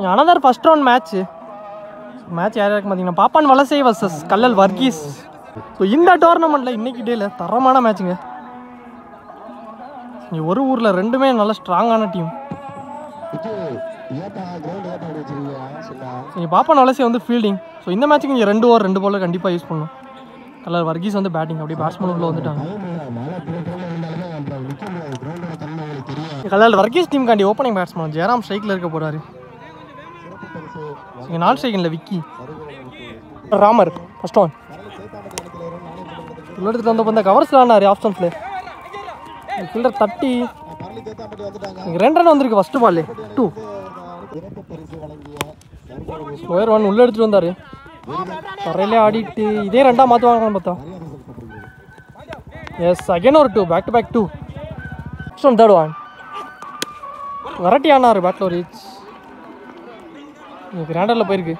another first round match யார் யாருக்கு பார்த்தீங்கன்னா பாப்பான் வலசை வர்சஸ் கல்லல் வர்கீஸ். ஸோ இந்த டோர்னமெண்ட்டில் இன்றைக்கி டேயில் தரமான மேட்சுங்க. ஒரு ஊரில் ரெண்டுமே நல்ல ஸ்ட்ராங்கான டீம். பாப்பான் வலசை வந்து ஃபீல்டிங். ஸோ இந்த மேட்சுக்கு இங்கே 2 ஓவர் 2 பால் கண்டிப்பாக யூஸ் பண்ணணும். கல்லல் வர்கீஸ் வந்து பேட்டிங். அப்படியே பேட்ஸ்மேனுக்குள்ளே வந்துட்டாங்க. கல்லல் வர்கீஸ் டீம் காண்டி ஓப்பனிங் பேட்ஸ்மேன் ஜெயராம் ஸ்ட்ரைக்கில் இருக்க போகிறாரு. இங்கே 4 ஸ்ட்ரைக்கில் விக்கி ராமர் ஃபர்ஸ்ட் ஒன் உள்ள எடுத்துகிட்டு வந்த கவர்ஸில் ஆனார் ஆப்ஷன்ஸில். ஃபில்டர் தட்டி 2 ரன் வந்திருக்கு ஃபஸ்ட்டு பால் 2. ஸ்கொயர் 1 உள்ளே எடுத்துகிட்டு வந்தார். தரையிலே ஆடிட்டு இதே 2ஆக மாற்றுவாங்கன்னு பார்த்தா. எஸ் அகைன் ஒரு 2 back to back 2. First one third one variety ஆனார் பேட்டில் ஒரு ரீச். கிராண்டரில் போயிருக்கு.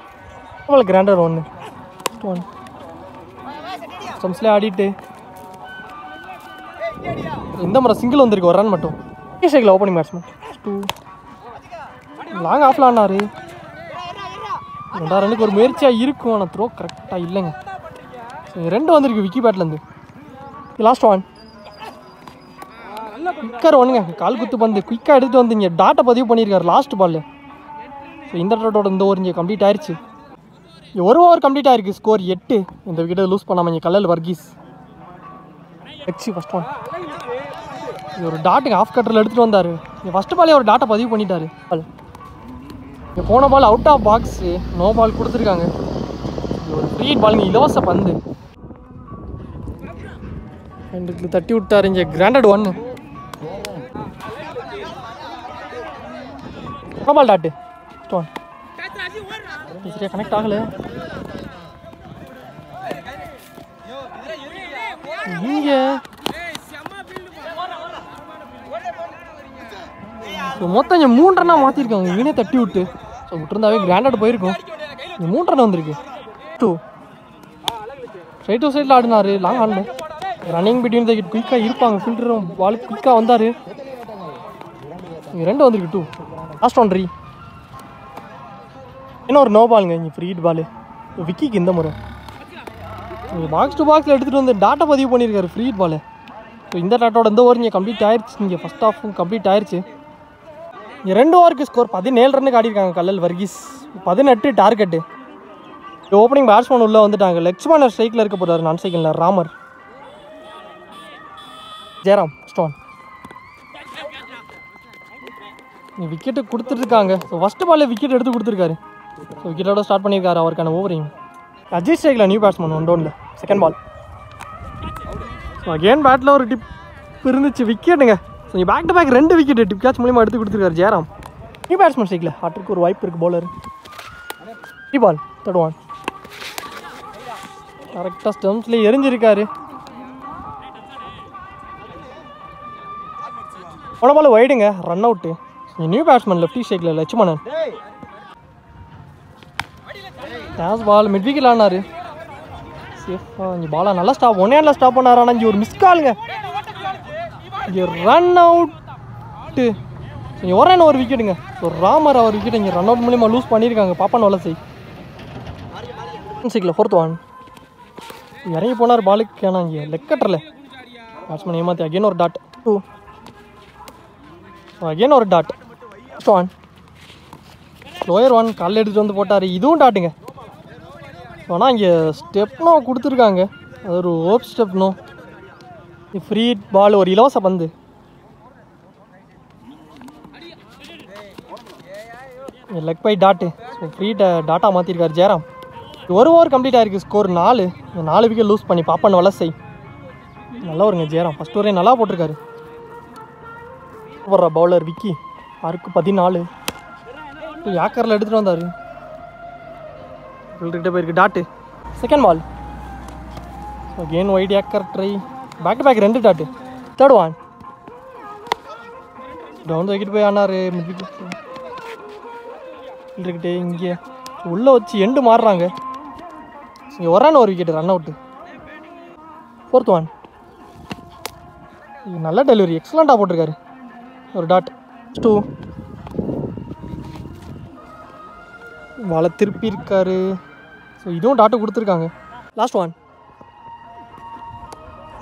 அவங்களுக்கு கிராண்டர் 1 ஸ்டம்ஸ்லேயே ஆடிட்டு இந்த முறை சிங்கிள் வந்திருக்கு 1 ரன் மட்டும். சைக்கிள் ஓப்பனிங் பேட்ஸ்மேன் 2 லாங் ஆஃப்ல ஆனார். 2 ரன்னுக்கு ஒரு முயற்சியாக இருக்கும். ஆனால் த்ரோ கரெக்டாக இல்லைங்க. 2 வந்திருக்கு விக்கி பேட்லேருந்து. லாஸ்ட் ஒன் குயிக்காக 1ங்க கால் குத்து பந்து குயிக்காக எடுத்துகிட்டு வந்து இங்கே டாட்டை பதிவு பண்ணியிருக்காரு லாஸ்ட் பால். ஸோ இந்த டாட்டோட இந்த ஓவர் இங்கே கம்ப்ளீட் ஆயிடுச்சு. ஒரு ஓவர் கம்ப்ளீட் ஆயிருக்கு. ஸ்கோர் 8. இந்த விக்கெட்டை லூஸ் பண்ணாமல் இங்கே கல்லல் வர்கீஸ் ஃபர்ஸ்ட் ஒன் ஒரு டாட்டுங்க ஆஃப் கட்டரில் எடுத்துகிட்டு வந்தார். ஃபஸ்ட்டு பாலே ஒரு டாட்டை பதிவு பண்ணிட்டாரு. இங்கே போன ball out of box no ball கொடுத்துருக்காங்க. ஒரு ஃப்ரீ பாலுங்க இலவச பந்து 2 தட்டி விட்டார். இங்கே கிராண்டட் 1 பால் டாட்டு ஸ்டோன் சரியா கனெக்ட் ஆகலை. இங்கே மொத்தம் இங்கே 3 ரன்னாக மாற்றிருக்காங்க. இவனே தட்டி விட்டு ஸோ விட்டுருந்தாவே கிராண்டட் போயிருக்கும். இங்கே 3 ரன் வந்திருக்கு. 2 டு சைடில் ஆடினார். லாங் ஆடணும். ரன்னிங் பிட்வீன் த விக்கெட் குயிக்காக இருப்பாங்க. ஃபில்டரும் பால் குயிக்காக வந்தார். இங்கே 2 வந்திருக்கு 2. லாஸ்ட் ஒன் ரீ இன்னும் ஒரு நோ பாலுங்க. இங்கே ஃப்ரீ பால் விக்கிக்கு இந்த முறை பாக்ஸ் டு பாக்ஸில் எடுத்துகிட்டு வந்து டாட்டா பதிவு பண்ணியிருக்காரு ஃப்ரீ பால். ஸோ இந்த டாட்டோட இந்த ஓவர் இங்கே கம்ப்ளீட் ஆயிடுச்சு. இங்கே ஃபஸ்ட் ஆஃபும் கம்ப்ளீட் ஆயிடுச்சு. இங்கே 2 ஓவருக்கு ஸ்கோர் 17 ரன்னுக்கு ஆடிருக்காங்க Kallal Varghese. 18 target. Opening batsman உள்ளே வந்துட்டாங்க. லெக்ஸ்மேனர் ஸ்ட்ரைக்கில் இருக்க போகிறாரு. நான் ஸ்ட்ரைக்கில் ராமர் ஜெயராம் ஸ்டோன் விக்கெட்டு கொடுத்துருக்காங்க. ஸோ ஃபஸ்ட்டு பாலில் விக்கெட் எடுத்து கொடுத்துருக்காரு. ஸோ விக்கெட்டோட ஸ்டார்ட் பண்ணியிருக்காரு அவருக்கான ஓவரிங். அஜித் ஸ்ட்ரைக்கில் நியூ பேட்ஸ்மேன் 1 டவுனில் செகண்ட் பால். ஸோ அகேன் பேட்டில் ஒரு டிப் இருந்துச்சு விக்கெட்டுங்க. ஸோ இங்கே back to back 2 wicket tip catch மூலியமாக எடுத்து கொடுத்துருக்காரு ஜெயராம். நியூ பேட்ஸ்மேன் ஸ்ட்ரைக்கில் ஹாட்ரிக்கு ஒரு வாய்ப்பு இருக்குது bowler. Free ball third one கரெக்டாக ஸ்டம்ப்ஸ்லேயே எரிஞ்சிருக்காரு. போன பால் வைடுங்க run out. New batsman lefty ஸ்ட்ரைக்கில் லட்சுமணன் டேஸ் பால் மிட் விக்கெட் ஆனார். சேஃபாக இங்கே பாலாக நல்லா ஸ்டாப் 1 ஹேண்டில் ஸ்டாப் பண்ணார். ஆனால் இங்கே ஒரு மிஸ் காலுங்க. இங்கே ரன் அவுட்டு. இங்கே 1 ரன் ஒரு விக்கெட்டுங்க. ஸோ ராமர் அவர் விக்கெட் இங்கே ரன் அவுட் மூலியமாக லூஸ் பண்ணியிருக்காங்க பாப்பான் வலசை. ஸ்ட்ரைக்கில் ஃபோர்த் ஒன் இறங்கி போனார் பாலுக்கு. ஆனால் இங்கே லெக் கட்டரில் பேட்ஸ்மேன் ஏமாற்றி அகெயின் ஒரு டாட் 2 அகெயின் ஒரு டாட் ஃபர்ஸ்ட் ஒன் ஸ்லோயர் 1 காலில் எடுத்துகிட்டு வந்து போட்டார். இதுவும் டாட்டுங்க. ஆனால் இங்கே ஸ்டெப்னோ கொடுத்துருக்காங்க. அது ஒரு ஓப் ஸ்டெப்னோ. ஃப்ரீ பால் ஒரு இலவச பந்து. Leg bye dot. So free டாட்டா மாற்றிருக்காரு ஜெயராம். ஒரு ஓவர் கம்ப்ளீட் ஆகிருக்கு. ஸ்கோர் 4. 4 விக்கெட் லூஸ் பண்ணி பாப்பான் வலசை நல்லா வருங்க ஜெயராம். ஃபஸ்ட் ஓவரே நல்லா போட்டிருக்காரு. போடுற பவுலர் விக்கி 6க்கு 14 யாக்கரில் எடுத்துகிட்டு வந்தார். ஃபில்டர்கிட்ட போயிருக்கு dot second ball. Again wide yorker try back to back 2 dot third one down wicket போய் ஆனார். மிட் விக்கெட் ஃபில்டர்கிட்டே இங்கே உள்ளே வச்சு எண்டு மாறுறாங்க. இங்கே 1 ரன் ஒரு wicket run out. Fourth one நல்ல டெலிவரி எக்ஸலண்ட்டாக போட்டிருக்காரு. ஒரு டாட் 2 வலை திருப்பி இருக்காரு. ஸோ இதுவும் டாட்டு கொடுத்துருக்காங்க. லாஸ்ட் ஒன்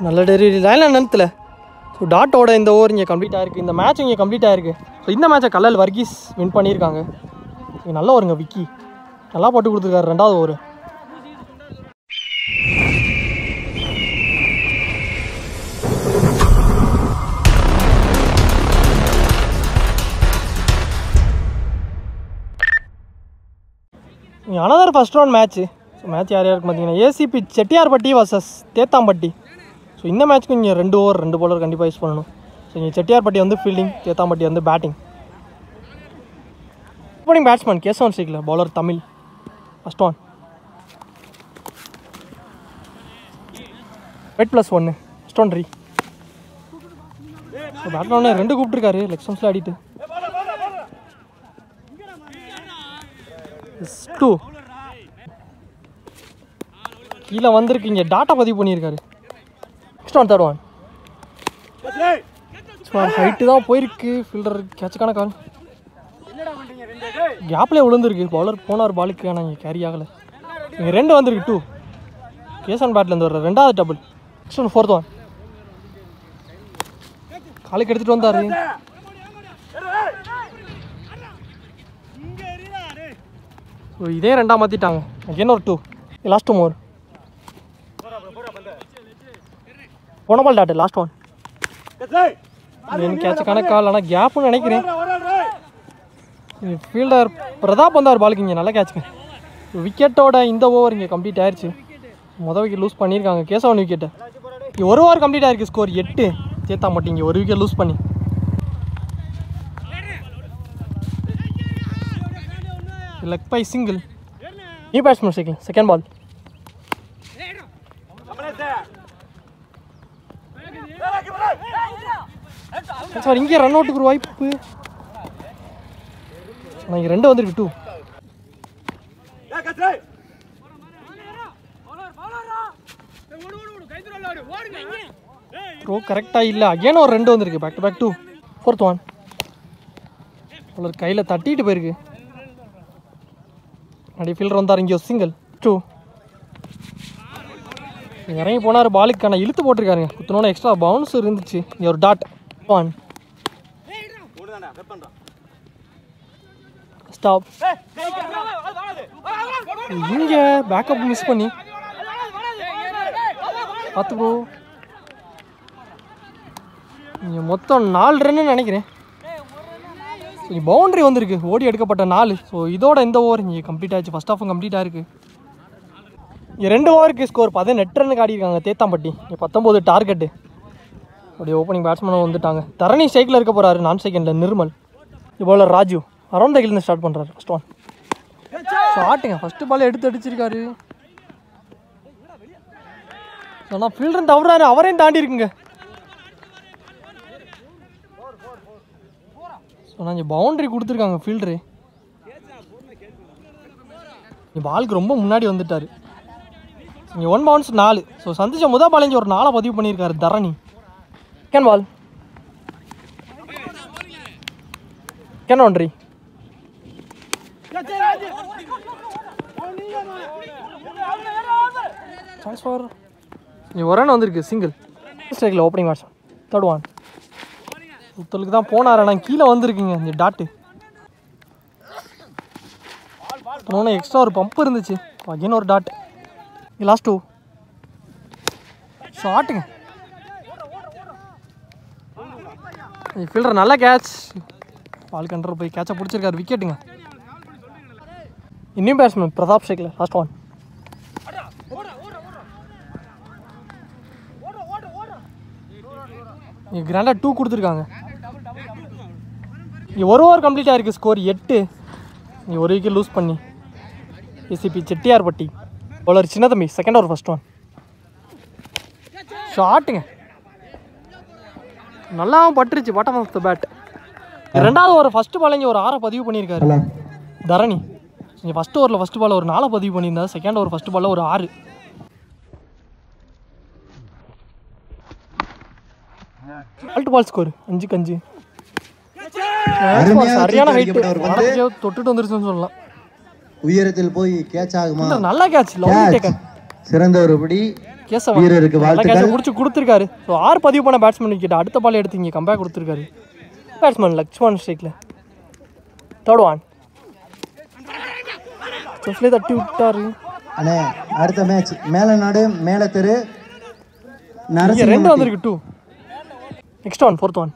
நல்ல டெலிவரி லைனில் நிறுத்தல. ஸோ டாட்டோட இந்த ஓவர் இங்கே கம்ப்ளீட் ஆகிருக்கு. இந்த மேட்ச் இங்கே கம்ப்ளீட் ஆகிருக்கு. ஸோ இந்த மேட்சை கல்லல் வர்கீஸ் வின் பண்ணியிருக்காங்க. இங்கே நல்ல ஓவருங்க. விக்கி நல்லா போட்டு கொடுத்துருக்காரு ரெண்டாவது over. Another first round match. So match யார் யாருக்கு பார்த்தீங்கன்னா ACP Chettiyarpatti versus Thethampatti. So இந்த மேட்ச்க்கு இங்கே 2 ஓவர் 2 பவுலர் கண்டிப்பாக யூஸ் பண்ணணும். ஸோ இங்கே செட்டியார்பட்டி வந்து ஃபீல்டிங், தேத்தாம்பட்டி வந்து batting. Opening batsman Kesavan Srikil, bowler Tamil. First one wide +1 first one ரீ. ஸோ பேட்ல ஒன்று 2 கூப்பிட்டுருக்காரு லெக் ஸ்டம்ஸில் ஆடிட்டு. 2 கீழே வந்திருக்கீங்க. டாட்டா பதிவு பண்ணியிருக்காரு. Next one third one height தான் போயிருக்கு. ஃபீல்டர் கேட்சுக்கான கால் கேப்லேயே விழுந்துருக்கு. பவுலர் போனார் பாலுக்கு, ஆனால் இங்கே கேரி ஆகலை. இங்கே 2 வந்திருக்கு. 2 கேசன் பேட்லேருந்து வர்ற 2வது double. Next one fourth one காலுக்கு எடுத்துகிட்டு வந்தார். ஸோ இதே 2ஆக மாற்றிட்டாங்க. அகெயின் ஒரு 2 லாஸ்ட் 2 மோர். போன பால் டாட்டு லாஸ்ட் ஒன் கேட்சுக்கான கால், ஆனால் கேப்புன்னு நினைக்கிறேன். ஃபீல்டர் பிரதாப் வந்தார் பாலுக்கு. இங்கே நல்லா கேட்சுங்க. விக்கெட்டோட இந்த ஓவர் இங்கே கம்ப்ளீட் ஆயிடுச்சு. மொதல் விக்கெட் லூஸ் பண்ணியிருக்காங்க கேசவன் விக்கெட்டை. இங்கே ஒரு ஓவர் கம்ப்ளீட் ஆயிருக்கு. ஸ்கோர் 8 தேத்தாம்பட்டி. இங்கே ஒரு விக்கெட் லூஸ் பண்ணி leg bye single. New batsman சைக்கிள் செகண்ட் பால். சார் இங்கே ரன் அவுட்டுக்கு ஒரு வாய்ப்பு. ஆனால் இங்கே 2 வந்திருக்கு. 2 த்ரோ கரெக்டாக இல்லை. அகேன் ஒரு 2 வந்திருக்கு. Back to back 2 fourth one bowler கையில் தட்டிட்டு போயிருக்கு. அப்படி ஃபீல்டர் வந்தார். இங்கே ஒரு சிங்கிள் 2 இறங்கி போனார் பாலுக்கான இழுத்து போட்டிருக்காருங்க. குத்தினோட எக்ஸ்ட்ரா பவுன்ஸ் இருந்துச்சு. இங்கே ஒரு டாட் 1 ஸ்டாப். இங்கே பேக்கப் மிஸ் பண்ணி பார்த்து ப்ரோ. இங்கே மொத்தம் 4 ரன்னு நினைக்கிறேன். பவுண்டரி வந்திருக்கு. ஓடி எடுக்கப்பட்ட 4. ஸோ இதோட இந்த ஓவர் இங்கே கம்ப்ளீட் ஆகிடுச்சு. ஃபஸ்ட் ஆஃபும் கம்ப்ளீட் ஆகிருக்கு. இங்கே 2 ஓவருக்கு ஸ்கோர் 18 ரன் ஆடிருக்காங்க தேத்தாம்பட்டி. இங்கே 19 டார்கெட்டு. அப்படியே ஓப்பனிங் பேட்ஸ்மேனும் வந்துட்டாங்க. தரணி ஸ்ட்ரைக்கில் இருக்க போகிறாரு. நான் செகண்டில் Nirmal. Bowler Raju around the கில்லேருந்து ஸ்டார்ட் பண்ணுறாரு. ஃபஸ்ட் ஒன் ஷாட்டுங்க. ஃபஸ்ட்டு பால் எடுத்து அடிச்சிருக்காரு. ஆனால் ஃபீல்டர் தவறாரு. அவரையும் தாண்டி இருக்குங்க. ஆனால் இங்கே பவுண்டரி கொடுத்துருக்காங்க ஃபீல்டரு. பாலுக்கு ரொம்ப முன்னாடி வந்துட்டார். இங்கே 1 பவுன்ஸ் 4. ஸோ சந்தோஷ முதல் பால் ஒரு 4 பதிவு பண்ணியிருக்காரு Dharani. Second ball second boundary. Chance for இங்கே ஒரு ரன் வந்திருக்கு. சிங்கிள் ஸ்ட்ரைக்கில் ஓப்பனிங் பேட்ஸ்மேன் தேர்ட் ஒன். சுத்தலுக்கு தான் போனார். ஆனால் கீழே வந்திருக்குங்க இந்த டாட்டு. போன எக்ஸ்ட்ரா ஒரு பம்ப் இருந்துச்சு. அகைன் ஒரு டாட். லாஸ்ட் 2 ஷாட்டுங்க. ஃபீல்டர் நல்ல கேட்ச். பால் கண்டர் போய் கேட்சை பிடிச்சிருக்காரு. விக்கெட்டுங்க. இன்னும் பேட்ஸ்மேன் பிரதாப் ஸ்ட்ரைக்கில் லாஸ்ட் ஒன். இங்கே கிராண்டாக 2 கொடுத்துருக்காங்க. இங்கே ஒரு ஓவர் கம்ப்ளீட் ஆகிருக்கு. ஸ்கோர் 8. இங்கே ஒரு விக்கெட் லூஸ் பண்ணி ACP Chettiyarpatti. Bowler Chinnathambi second over first one ஷாட்டுங்க. நல்லாவும் பட்டுருச்சு. Bottom of the bat. 2வது ஓவர் ஃபஸ்ட்டு பால் இங்கே ஒரு 6 பதிவு பண்ணியிருக்காரு தரணி. இங்கே ஃபஸ்ட் ஓவரில் ஃபஸ்ட்டு பால் ஒரு 4 பதிவு பண்ணியிருந்தார். செகண்ட் ஓவர் ஃபஸ்ட்டு பாலில் ஒரு 6. பால் ஸ்கோர் 5-5. சரியான ஹைட்டு தொட்டுட்டு வந்துருச்சுன்னு சொல்லலாம். உயரத்தில் போய் கேட்ச் ஆகுமா? நல்ல கேட்ச், லவ்லி டேக்கன். சிறந்த ஒரு படி கேசவன் வீரருக்கு வாழ்த்துக்கள். கேட்ச் முடிச்சு கொடுத்துருக்காரு. ஸோ 6 பதிவு பண்ண பேட்ஸ்மேன் விக்கெட் அடுத்த பால் எடுத்து இங்கே கம்பேக் கொடுத்துருக்காரு. பேட்ஸ்மேன் லக்ஷ்மன் ஸ்ட்ரைக்கில் தேர்ட் ஒன் ஸ்விஃப்ட்லேயே தட்டி விட்டாரு. அண்ணே அடுத்த மேட்ச் மேலநாடு மேலத்தெரு ரெண்டு வந்திருக்கு 2. நெக்ஸ்ட் ஒன் ஃபோர்த் ஒன்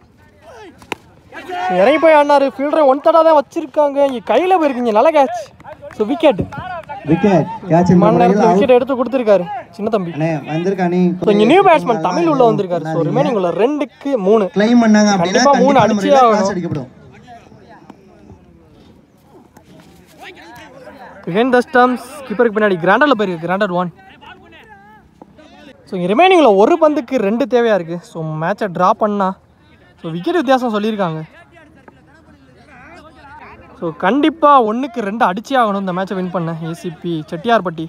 இறங்கி போய் ஆடினாரு. ஃபீல்டரை 1 தடா தான் வச்சிருக்காங்க. இங்கே கையில் போயிருக்கீங்க. நல்ல கேட்ச். ஸோ விக்கெட் விக்கெட் எடுத்து கொடுத்துருக்காரு சின்ன தம்பி. இங்கே நியூ பேட்ஸ்மேன் தமிழ் உள்ள வந்திருக்காரு. ஸோ ரிமைனிங் உள்ள 2க்கு 3 கிளைம் பண்ணாங்க. கண்டிப்பா 3 அடிச்சே ஆகணும். பிஹைண்ட் த ஸ்டம்ப்ஸ் கீப்பருக்கு பின்னாடி கிராண்டரில் போயிருக்கு. கிராண்டர் 1. ஸோ இங்கே ரிமைனிங்கில் ஒரு பந்துக்கு 2 தேவையாக இருக்குது. ஸோ மேட்சை ட்ரா பண்ணா ஸோ விக்கெட் வித்தியாசம் சொல்லியிருக்காங்க. ஸோ கண்டிப்பாக 1க்கு 2 அடிச்சே ஆகணும் இந்த மேட்சை வின் பண்ண. ஏசிபி செட்டியார்பட்டி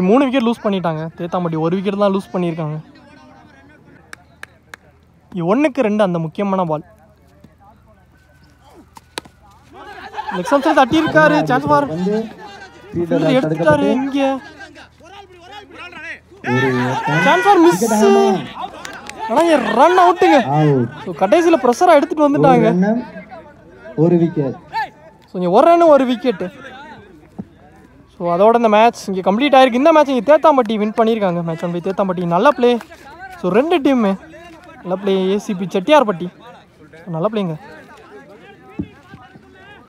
3 விக்கெட் லூஸ் பண்ணிட்டாங்க. தேத்தாம்பட்டி 1 விக்கெட் தான் லூஸ் பண்ணியிருக்காங்க. 1க்கு 2 அந்த முக்கியமான பால். லெக்ஸம்ஸில் தட்டியிருக்காரு. சான்ஸ் ஃபார் எடுத்துட்டாரு. இங்கே சான்ஸ் ஃபார் மிஸ். ஆனால் ரன் அவுட்டுங்க. ஸோ கடைசியில் ப்ரெஷராக எடுத்துகிட்டு வந்துட்டாங்க. ஒரு விக்கெட். ஸோ இங்கே ஒரு ரன் ஒரு விக்கெட்டு. ஸோ அதோட இந்த மேட்ச் இங்கே கம்ப்ளீட் ஆகிருக்கு. இந்த மேட்ச் இங்கே தேத்தாம்பட்டி வின் பண்ணியிருக்காங்க. Match won by Thethampatti. நல்ல பிளே. ஸோ 2 டீமு நல்ல பிளே. ஏசிபி செட்டியார்பட்டி நல்ல பிளேங்க.